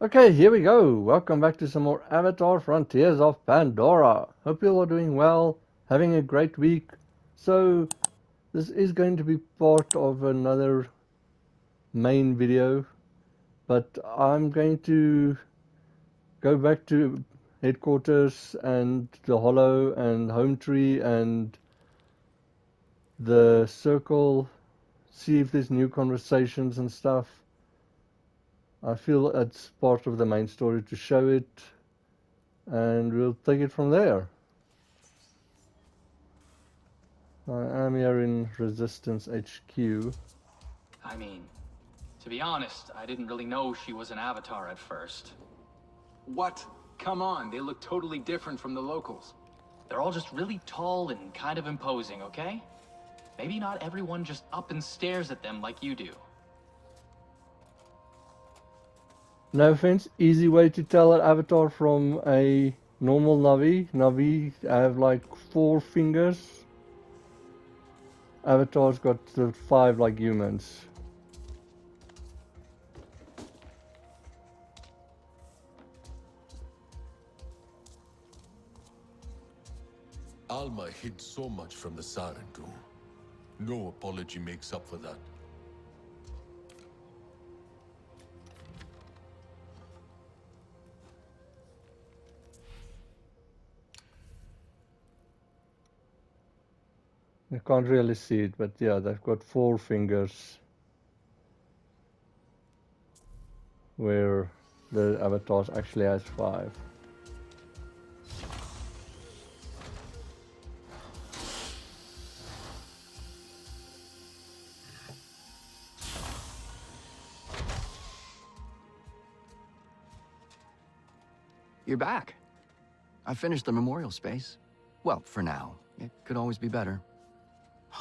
Okay, here we go. Welcome back to some more Avatar Frontiers of Pandora. Hope you all are doing well, having a great week. So, this is going to be part of another main video, but I'm going to go back to headquarters and the Hollow and HomeTree and the circle, see if there's new conversations and stuff. I feel it's part of the main story to show it, and we'll take it from there. I am here in Resistance HQ. I mean, to be honest, I didn't really know she was an avatar at first. What? Come on, they look totally different from the locals. They're all just really tall and kind of imposing, okay? Maybe not everyone just up and stares at them like you do. No offense, easy way to tell an avatar from a normal Navi. Navi have like 4 fingers. Avatar's got the 5 like humans. Alma hid so much from the Sarentu. No apology makes up for that. You can't really see it, but yeah, they've got 4 fingers. Where the avatars actually has 5. You're back. I finished the memorial space. Well, for now. It could always be better.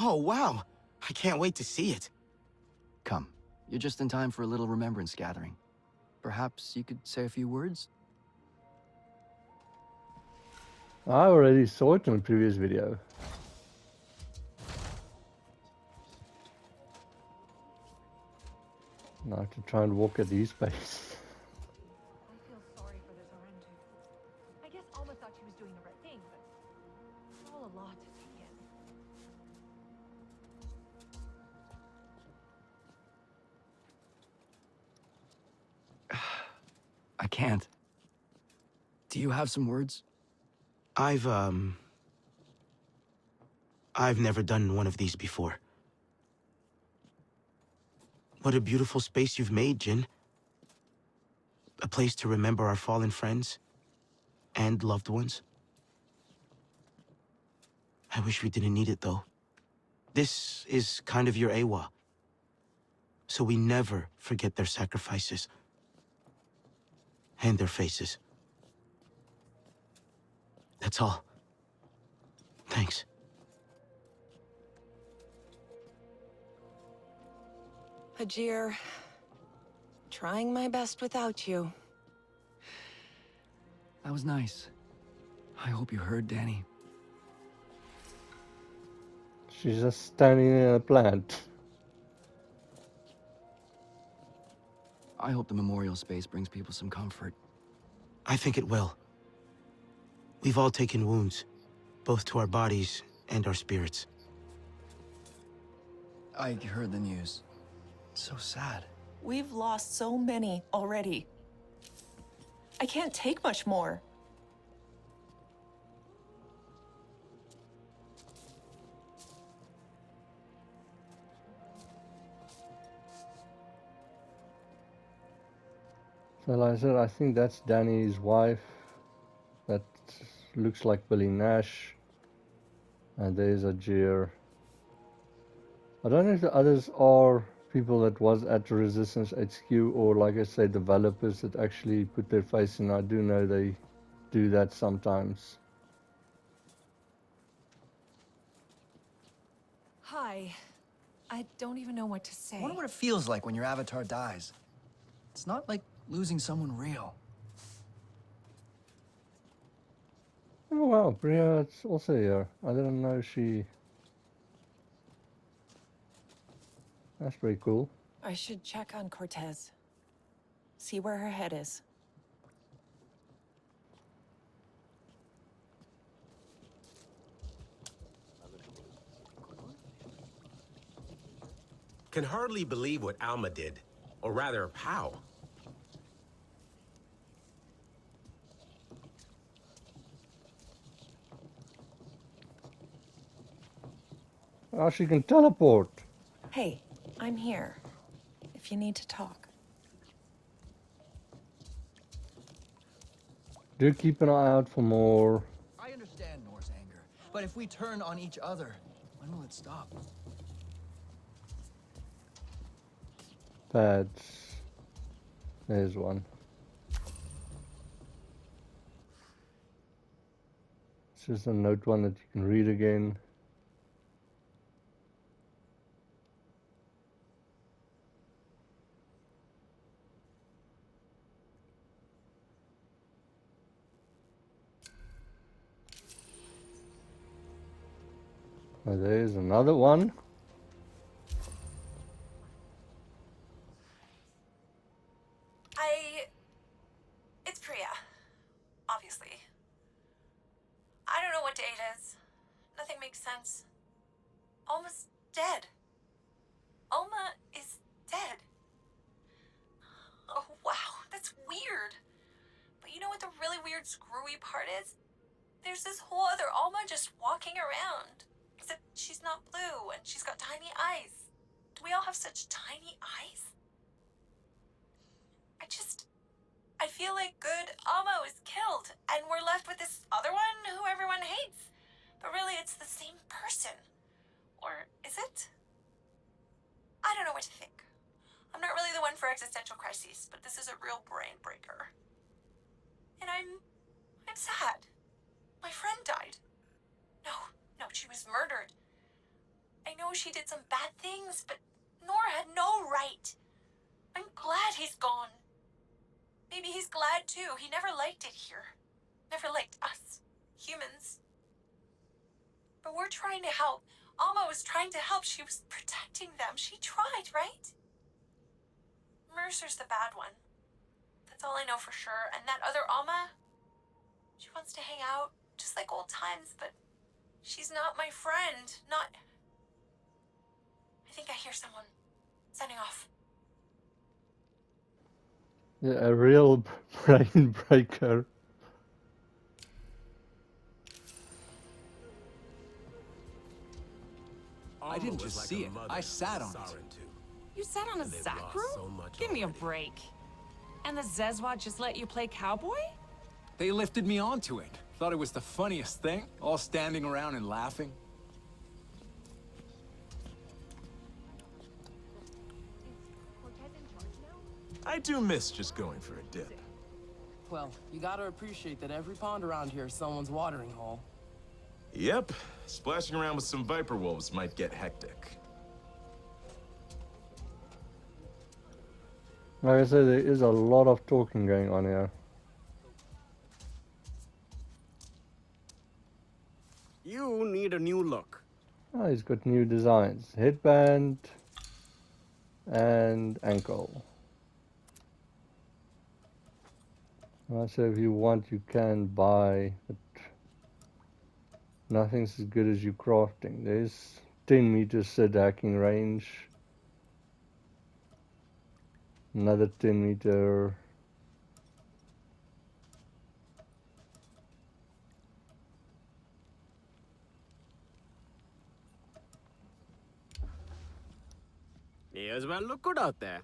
Oh, wow. I can't wait to see it. Come, you're just in time for a little remembrance gathering. Perhaps you could say a few words? I already saw it in the previous video. Now I have to try and walk at his pace. I feel sorry for the Zorentu. I guess Alma thought she was doing the right thing, but it's all a lot to take in. I can't. Do you have some words? I've never done one of these before. What a beautiful space you've made, Jin. A place to remember our fallen friends and loved ones. I wish we didn't need it, though. This is kind of your Awa. So we never forget their sacrifices. And their faces. That's all. Thanks. Hajir, trying my best without you. That was nice. I hope you heard, Danny. She's just standing in a plant. I hope the memorial space brings people some comfort. I think it will. We've all taken wounds, both to our bodies and our spirits. I heard the news. It's so sad. We've lost so many already. I can't take much more. So like I said, I think that's Danny's wife. That looks like Billy Nash. And there's Ajir. I don't know if the others are people that was at Resistance HQ or, like I say, developers that actually put their face in. I do know they do that sometimes. Hi. I don't even know what to I say. wonder what it feels like when your avatar dies. It's not like losing someone real. Oh wow, Bria's also here. I didn't know she... That's pretty cool. I should check on Cortez. See where her head is. Can hardly believe what Alma did. Or rather, how. Oh, she can teleport. Hey, I'm here. If you need to talk. Do keep an eye out for more. I understand Nor's anger, but if we turn on each other, when will it stop? Pads. There's one. It's just a note one that you can read again. Oh, there's another one. It's Priya. Obviously. I don't know what day it is. Nothing makes sense. Alma's dead. Alma is dead. Oh, wow. That's weird. But you know what the really weird, screwy part is? There's this whole other Alma just walking around. Except she's not blue and she's got tiny eyes. Do we all have such tiny eyes? I feel like good Alma was killed, and we're left with this other one who everyone hates. But really, it's the same person. Or is it? I don't know what to think. I'm not really the one for existential crises, but this is a real brain breaker. And I'm sad. My friend died. No, she was murdered. I know she did some bad things, but Nora had no right. I'm glad he's gone. Maybe he's glad too. He never liked it here. Never liked us, humans. But we're trying to help. Alma was trying to help. She was protecting them. She tried, right? Mercer's the bad one. That's all I know for sure. And that other Alma, she wants to hang out, just like old times, but she's not my friend. Not... I think I hear someone signing off. Yeah, a real brain breaker. I didn't just see it. I sat on it. You sat on a Zakru? Give me a break. And the Zezwa just let you play cowboy? They lifted me onto it. Thought it was the funniest thing, all standing around and laughing. I do miss just going for a dip. Well, you gotta appreciate that every pond around here is someone's watering hole. Yep, splashing around with some viper wolves might get hectic. Like I said, there is a lot of talking going on here. You need a new look. Oh, he's got new designs. Headband and ankle. So if you want, you can buy, but nothing's as good as you crafting. There's 10 meters Sid hacking range. Another 10 meter. May as well look good out there.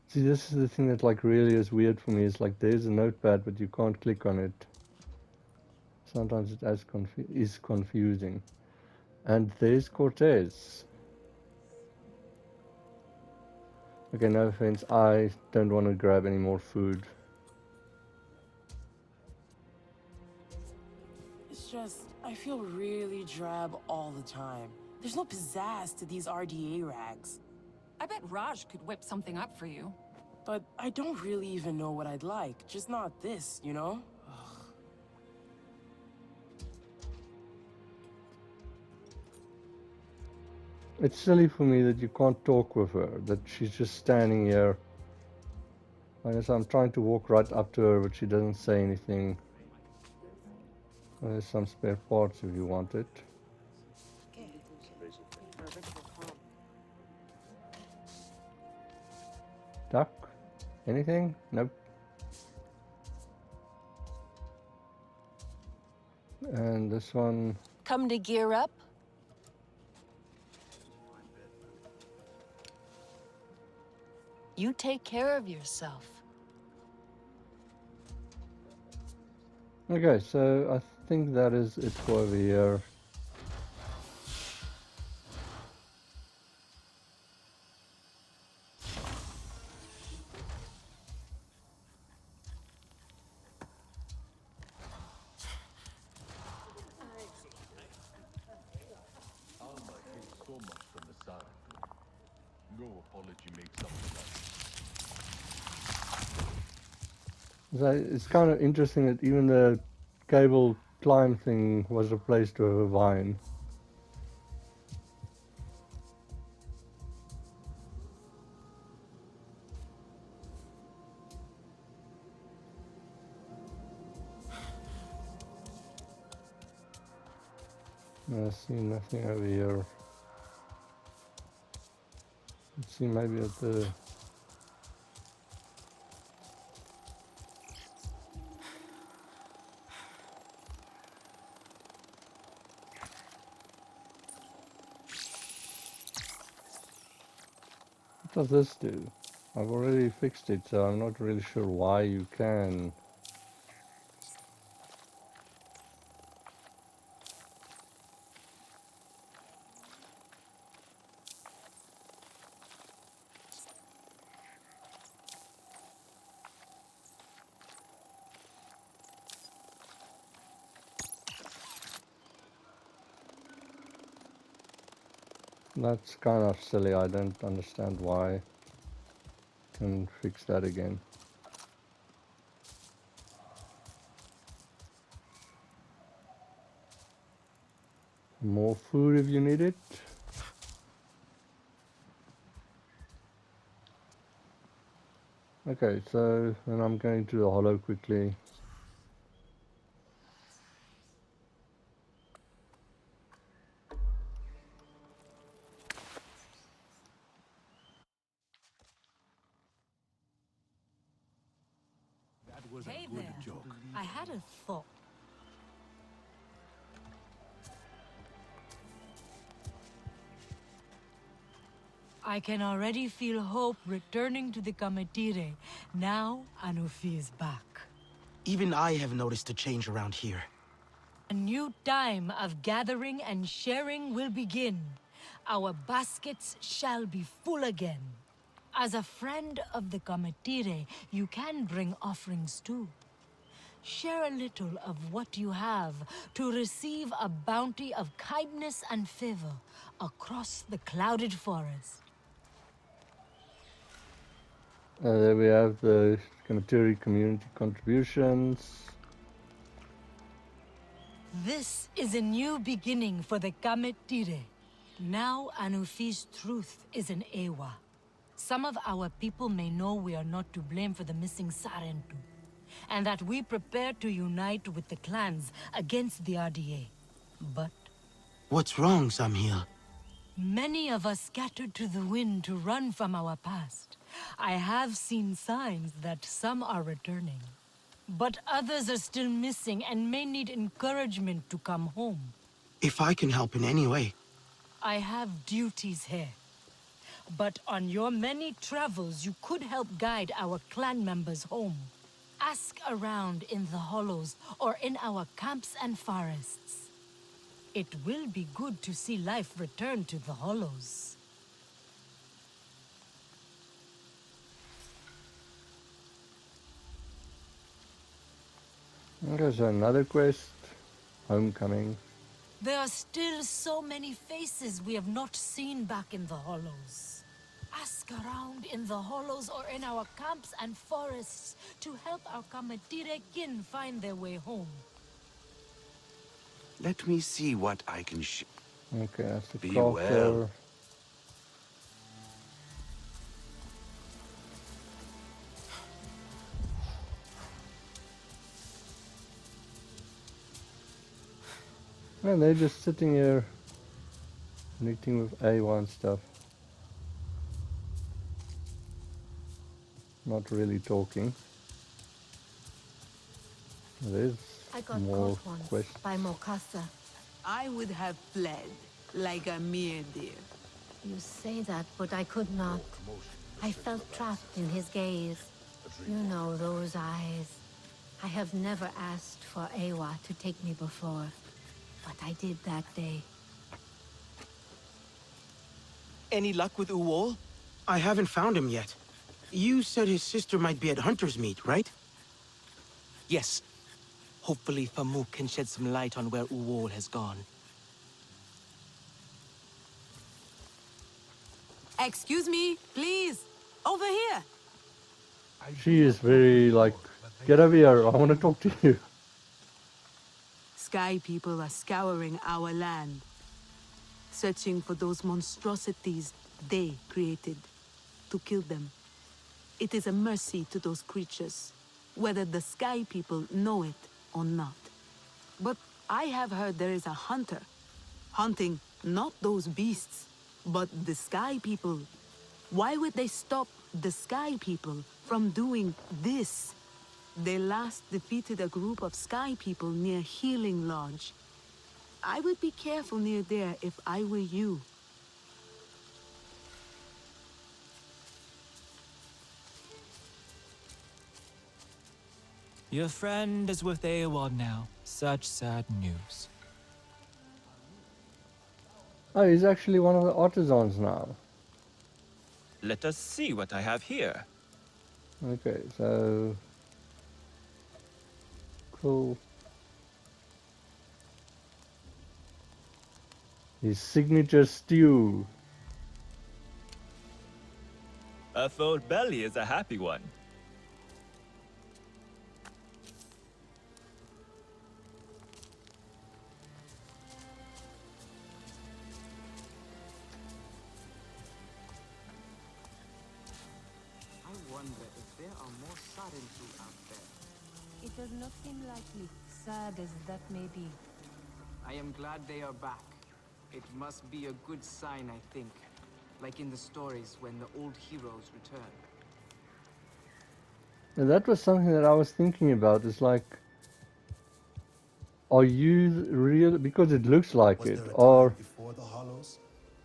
See, this is the thing that like really is weird for me. Is like there's a notepad, but you can't click on it. Sometimes it is confusing. And there's Cortez. Okay, no offense. I don't want to grab any more food. It's just, I feel really drab all the time. There's no pizzazz to these RDA rags. I bet Raj could whip something up for you. But I don't really even know what I'd like. Just not this, you know? Ugh. It's silly for me that you can't talk with her, that she's just standing here. I guess I'm trying to walk right up to her, but she doesn't say anything. There's some spare parts if you want it. Duck? Anything? Nope. And this one. Come to gear up? You take care of yourself. Okay, so I think that is it for over here. Alma hid so much from the Siren. No apology makes up for that. So it's kind of interesting that even the cable climb thing was replaced with a vine. I see nothing over here. Let's see, maybe at the... What does this do? I've already fixed it, so I'm not really sure why you can. That's kind of silly, I don't understand why. Can fix that again. More food if you need it. Okay, so then I'm going to the hollow quickly. That was Hey a good there. joke. I had a thought. I can already feel hope returning to the Kame'tire. Now Anufi is back. Even I have noticed a change around here. A new time of gathering and sharing will begin. Our baskets shall be full again. As a friend of the Kame'tire, you can bring offerings too. Share a little of what you have to receive a bounty of kindness and favor across the clouded forest. There we have the Kame'tire community contributions. This is a new beginning for the Kame'tire. Now Anufi's truth is an Ewa. Some of our people may know we are not to blame for the missing Sarentu, and that we prepare to unite with the clans against the RDA. But What's wrong, Samhil? many of us scattered to the wind to run from our past. I have seen signs that some are returning. But others are still missing and may need encouragement to come home. If I can help in any way. I have duties here. But on your many travels, you could help guide our clan members home. Ask around in the hollows or in our camps and forests. It will be good to see life return to the hollows. There's another quest. Homecoming. There are still so many faces we have not seen back in the hollows. Ask around in the hollows or in our camps and forests to help our Kame'tire kin find their way home. Let me see what I can Okay, that's the Be crafter. well. And they're just sitting here meeting with A1 stuff. Not really talking. There's I got more caught once quests. by Mokasa. I would have fled, like a mere deer. You say that, but I could not. I felt trapped in his gaze. You know those eyes. I have never asked for Awa to take me before, but I did that day. Any luck with Uwol? I haven't found him yet. You said his sister might be at Hunter's Meat, right? Yes. Hopefully Famuk can shed some light on where Uwol has gone. Excuse me, please. Over here. She is very like, get over here, I want to talk to you. Sky people are scouring our land, searching for those monstrosities they created, to kill them. It is a mercy to those creatures, whether the Sky people know it or not. But I have heard there is a hunter, hunting not those beasts, but the Sky people. Why would they stop the Sky people from doing this? They last defeated a group of Sky people near Healing Lodge. I would be careful near there if I were you. Your friend is with Aewon now. Such sad news. Oh, he's actually one of the artisans now. Let us see what I have here. Okay, so... Cool. His signature stew. A full belly is a happy one. I wonder if there are more Sarentu out there. It does not seem likely, sad as that may be. I am glad they are back. It must be a good sign, I think. Like in the stories when the old heroes return. And that was something that I was thinking about. It's like, are you real? Because it looks like Was it. there a Or time before the Hollows,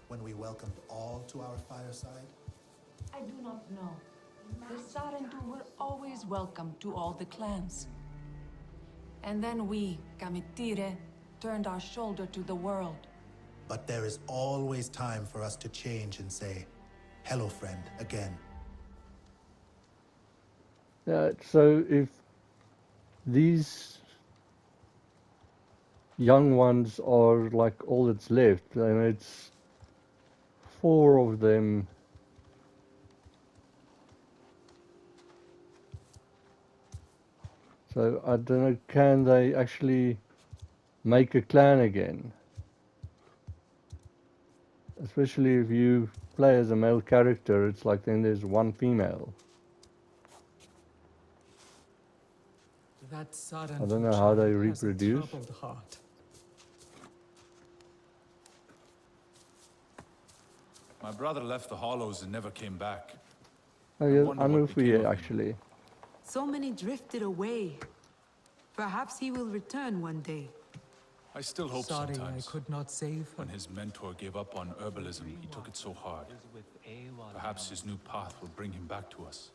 when we welcomed all to our fireside? I do not know. The Sarentu were always welcome to all the clans. And then we, Kame'tire, turned our shoulder to the world. But there is always time for us to change and say, hello, friend, again. yeah, so if these young ones are like all that's left, and it's 4 of them. So I don't know, can they actually make a clan again? Especially if you play as a male character, it's like then there's 1 female. That I don't know how they reproduce. Heart. My brother left the Hollows and never came back. Oh yeah, wonder I'm what with became you of him. actually. So many drifted away. Perhaps he will return one day. I still hope Sorry, sometimes. I could not save him. When his mentor gave up on herbalism, he took it so hard. Perhaps his new path will bring him back to us.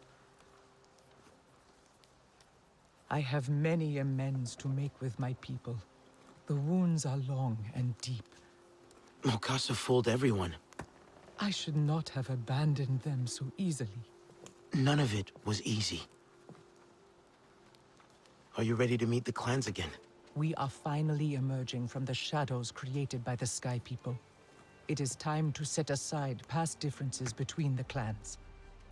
I have many amends to make with my people. The wounds are long and deep. Mokasa fooled everyone. I should not have abandoned them so easily. None of it was easy. Are you ready to meet the clans again? We are finally emerging from the shadows created by the Sky People. It is time to set aside past differences between the clans.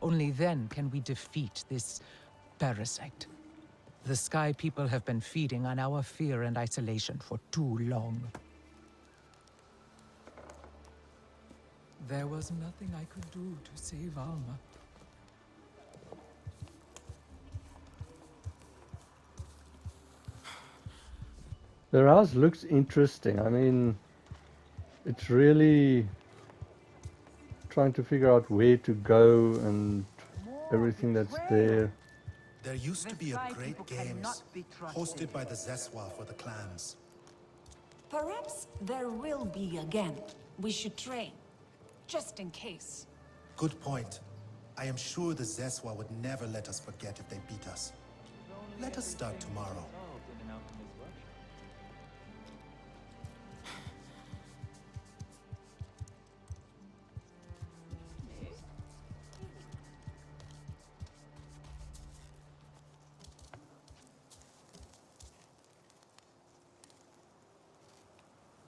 Only then can we defeat this parasite. The Sky People have been feeding on our fear and isolation for too long. There was nothing I could do to save Alma. Their house looks interesting. I mean, it's really trying to figure out where to go and everything that's there. There used to be a great games hosted by the Zeswa for the clans. Perhaps there will be again. We should train, just in case. Good point. I am sure the Zeswa would never let us forget if they beat us. Let us start tomorrow.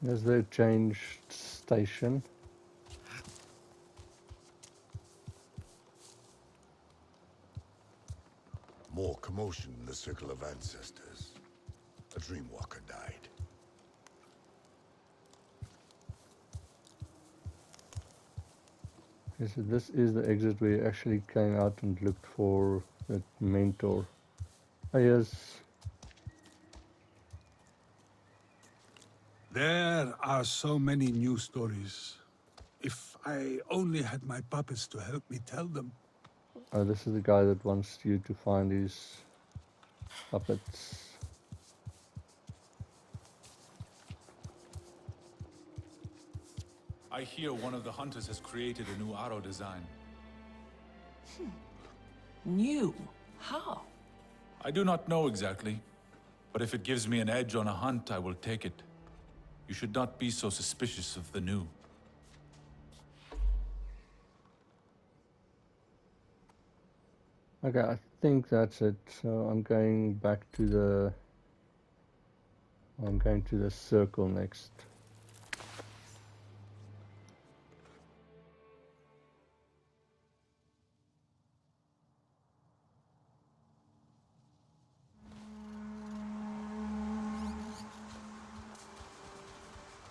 There's the change station. More commotion in the Circle of Ancestors. A Dreamwalker died. Okay, so this is the exit we actually came out and looked for that mentor. Oh, yes. There are so many new stories. If I only had my puppets to help me tell them. Oh, this is the guy that wants you to find his puppets. I hear one of the hunters has created a new arrow design. New? How? I do not know exactly, but if it gives me an edge on a hunt, I will take it. You should not be so suspicious of the new. Okay, I think that's it. So I'm going to the circle next.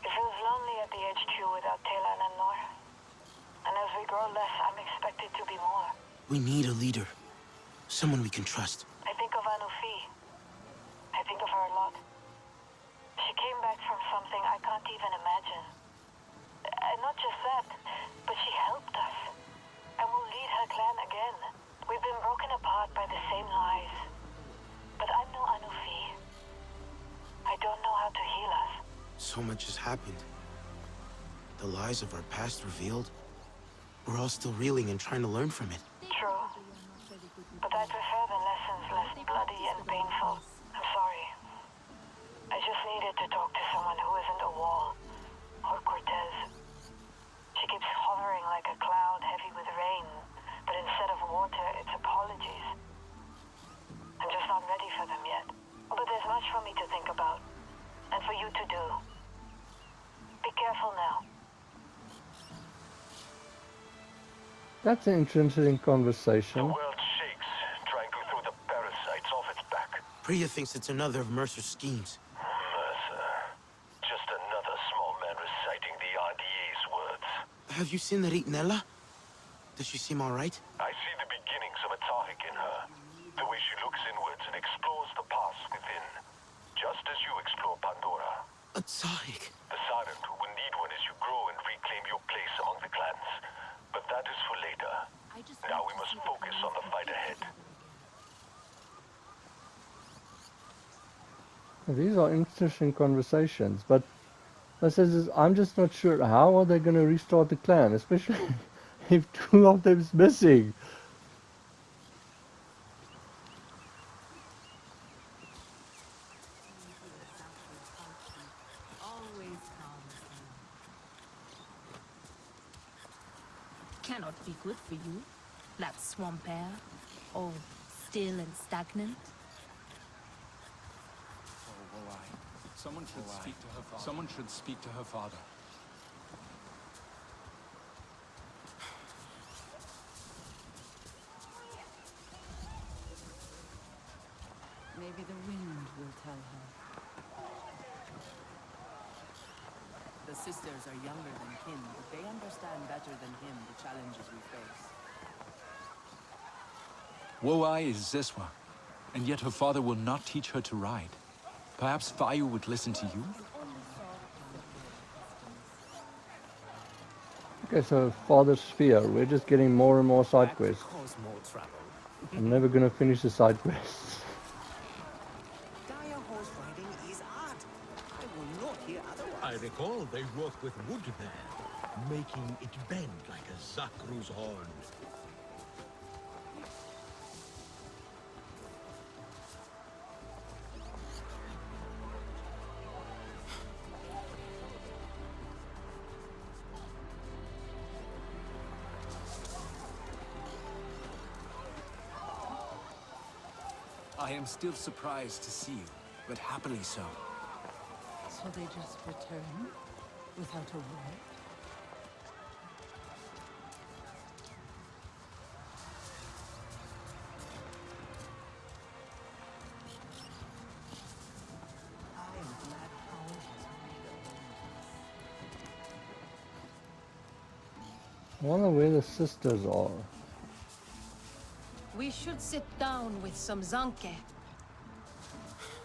It feels lonely at the HQ without Talan and Nor. And as we grow less, I'm expected to be more. We need a leader. Someone we can trust. I think of Anufi. I think of her a lot. She came back from something I can't even imagine. And not just that, but she helped us. And will lead her clan again. We've been broken apart by the same lies. But I'm no Anufi. I don't know how to heal us. So much has happened. The lies of our past revealed. We're all still reeling and trying to learn from it. True. But I prefer the lessons less bloody and painful. I'm sorry. I just needed to talk to someone who isn't a wall. Or Cortez. She keeps hovering like a cloud heavy with rain. But instead of water, it's apologies. I'm just not ready for them yet. But there's much for me to think about. And for you to do. Be careful now. That's an interesting conversation. World shakes, trying to throw the parasites off its back. Priya thinks it's another of Mercer's schemes. Mercer. Just another small man reciting the RDA's words. Have you seen the Ri'nela? Does she seem all right? I see the beginnings of a Tariq in her. The way she looks inwards and explores the past within. Just as you explore Pandora. A Tariq? The Siren who will need one as you grow and reclaim your place among the clans. But that is for later. Now we must focus on the fight ahead. These are interesting conversations, but I'm just not sure how are they going to restart the clan, especially if two of them is missing. Cannot be good for you. That swamp air, all still and stagnant. Oh, someone should speak to her father. Someone should speak to her father. Maybe the wind will tell her. The sisters are younger than kin, but they understand better than him the challenges we face. Woai is Zeswa, and yet her father will not teach her to ride. Perhaps Fayu would listen to you? Okay, so Father Sphere, we're just getting more and more side quests. Cause more trouble. I'm never gonna finish the side quests. Dire horse riding is art. I will not hear otherwise. I recall they work with wood there, making it bend like a Zakru's horn. I am still surprised to see you, but happily so. So they just return without a word? I wonder where the sisters are. We should sit down with some zanke.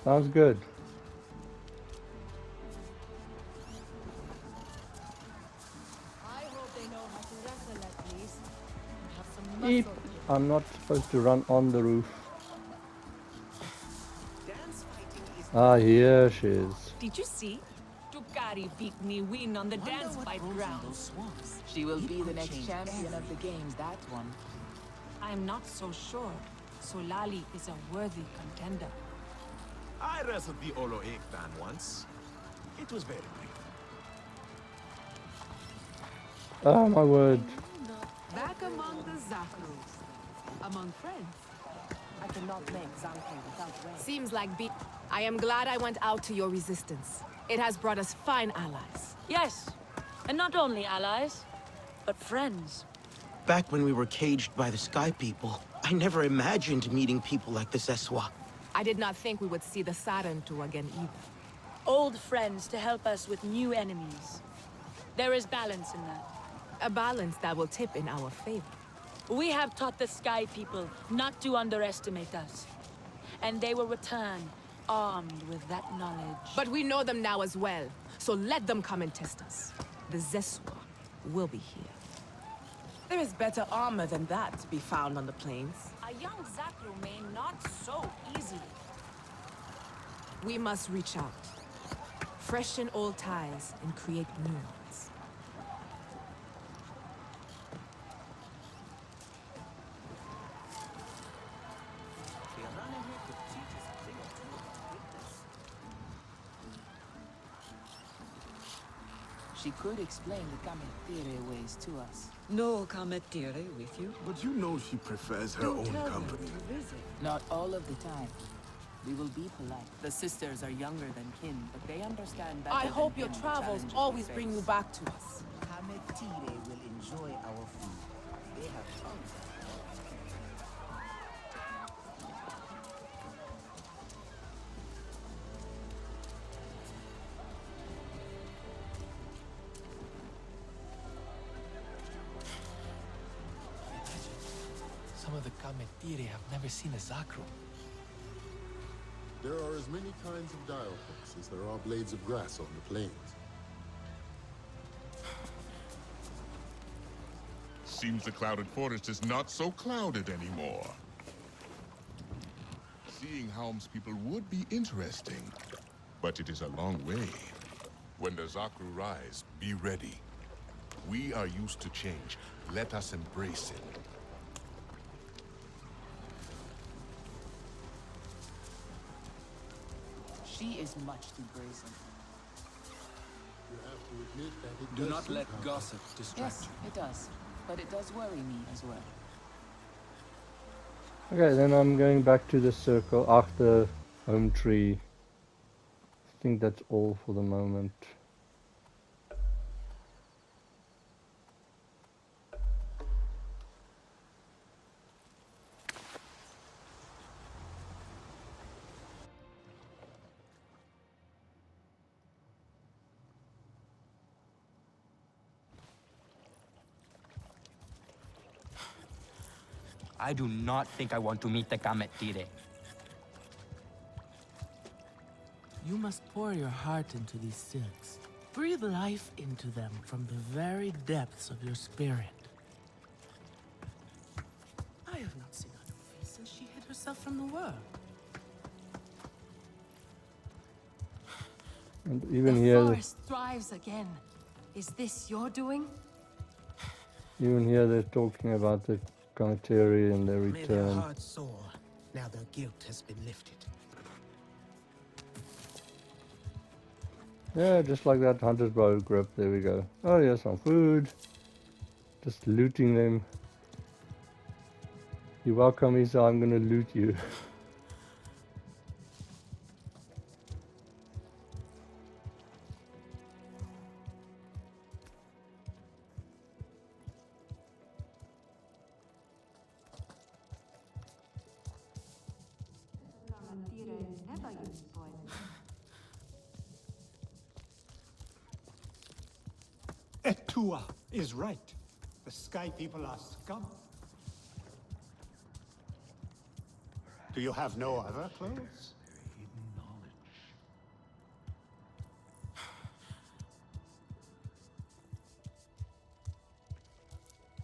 Sounds good. I hope they know how to wrestle at least. And have some Eep. muscle. I'm not supposed to run on the roof. Ah, here she is. Did you see? Tukari beat me win on the dance fight grounds. She will be the next champion of the games, that one. I'm not so sure. Solali is a worthy contender. I wrestled the Olo Ektan once. It was very brief. Oh my word. Back among the Zakrus. Among friends. I cannot make Zanke without rain. Seems like I am glad I went out to your resistance. It has brought us fine allies. Yes, and not only allies, but friends. Back when we were caged by the Sky People, I never imagined meeting people like the Zeswa. I did not think we would see the Sarentu again either. Old friends to help us with new enemies. There is balance in that. A balance that will tip in our favor. We have taught the Sky People not to underestimate us. And they will return armed with that knowledge. But we know them now as well, so let them come and test us. The Zeswa will be here. There is better armor than that to be found on the plains. A young Zakru may not so easily. We must reach out, freshen old ties, and create new ones. She could explain the Kame'tire ways to us. No Kame'tire with you? But you know she prefers her own company. Not all of the time. We will be polite. The sisters are younger than kin, but they understand better I than hope your him the travels challenges always we bring you face. back to us. Kame'tire will enjoy our food. They have tongues. Some of the Kame'tire have never seen a Zakru. There are as many kinds of dialhooks as there are blades of grass on the plains. Seems the clouded forest is not so clouded anymore. Seeing Helm's people would be interesting, but it is a long way. When the Zakru rise, be ready. We are used to change. Let us embrace it. She is much too brazen. You have to admit that it Do does not let sometimes. gossip distract Yes, you. it does. But it does worry me as well. Okay, then I'm going back to the circle after HomeTree. I think that's all for the moment. I do not think I want to meet the Kame'tire. You must pour your heart into these silks. Breathe life into them from the very depths of your spirit. I have not seen Anufi since she hid herself from the world. And even The here, forest thrives again. Is this your doing? even here, they're talking about the Kame'tire and their May their return. hearts soar, now their guilt has been lifted. Yeah, just like that hunter's bow grip. There we go. Oh, yeah, some food. Just looting them. You're welcome, Isa. I'm gonna loot you. Etua is right. The Sky People are scum. Do you have no other clothes?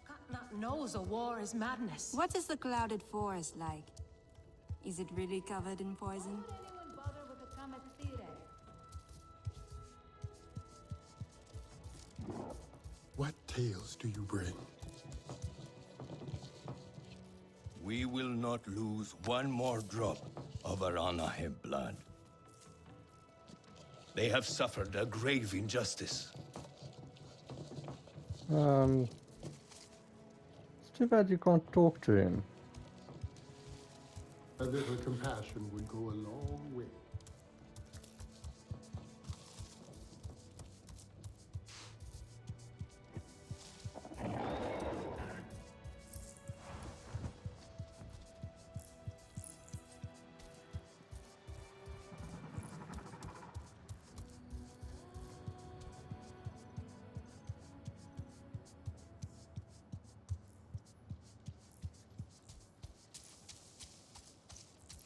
Katnat knows a war is madness. What is the clouded forest like? Is it really covered in poison? What tales do you bring? We will not lose one more drop of Ahar'i blood. They have suffered a grave injustice. It's too bad you can't talk to him. A little compassion would go a long way.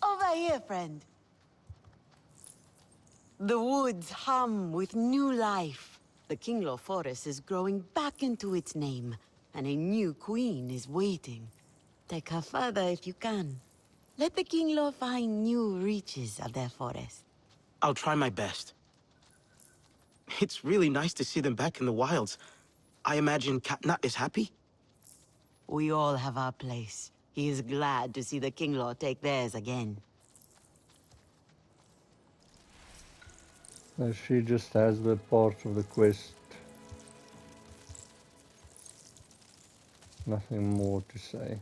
Over here, friend. The woods hum with new life. The Kinglaw Forest is growing back into its name, and a new queen is waiting. Take her further if you can. Let the Kinglaw find new reaches of their forest. I'll try my best. It's really nice to see them back in the wilds. I imagine Katnat is happy? We all have our place. He is glad to see the Kinglaw take theirs again. She just has the part of the quest. Nothing more to say.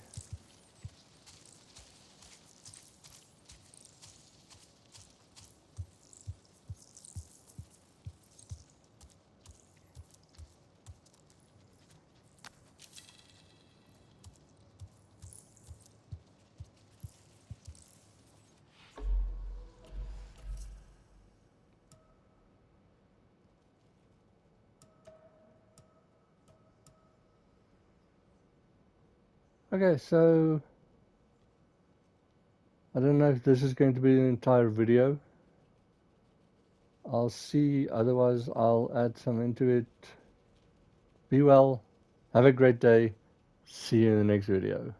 Okay, so I don't know if this is going to be an entire video. I'll see, otherwise I'll add some into it. Be well, have a great day, see you in the next video.